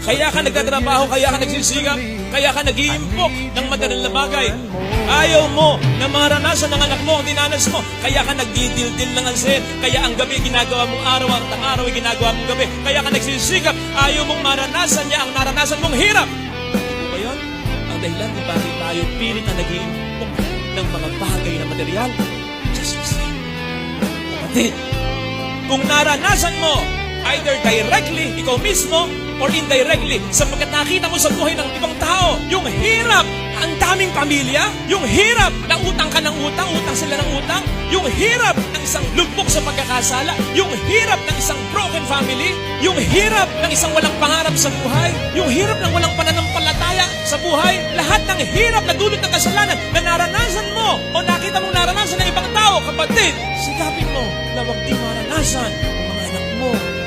Kaya ka nagtatrabaho, kaya ka nagsisigap, kaya ka nag-iimpok ng madalang na bagay. Ayaw mo na maranasan ng anak mo ang dinanas mo. Kaya ka nagdidildil ng ansin. Kaya ang gabi ginagawa mong araw, ang araw ay ginagawa mong gabi. Kaya ka nagsisigap, ayaw mong maranasan niya ang naranasan mong hirap. Ano ba yun? Ang dahilan kung bakit tayo pilit na nag-iimpok ng mga bagay na material. Just listen. Kapatid, kung naranasan mo, either directly, ikaw mismo, or indirectly, sapagkat nakita mo sa buhay ng ibang tao, yung hirap, ang daming pamilya, yung hirap na utang ka ng utang, utang sila ng utang, yung hirap ng isang lugmok sa pagkakasala, yung hirap ng isang broken family, yung hirap ng isang walang pangarap sa buhay, yung hirap ng walang pananampalataya sa buhay, lahat ng hirap na dulot ng kasalanan na naranasan mo o nakita mong naranasan ng ibang tao, kapatid, sikapin mo na wag di maranasan ng mga anak mo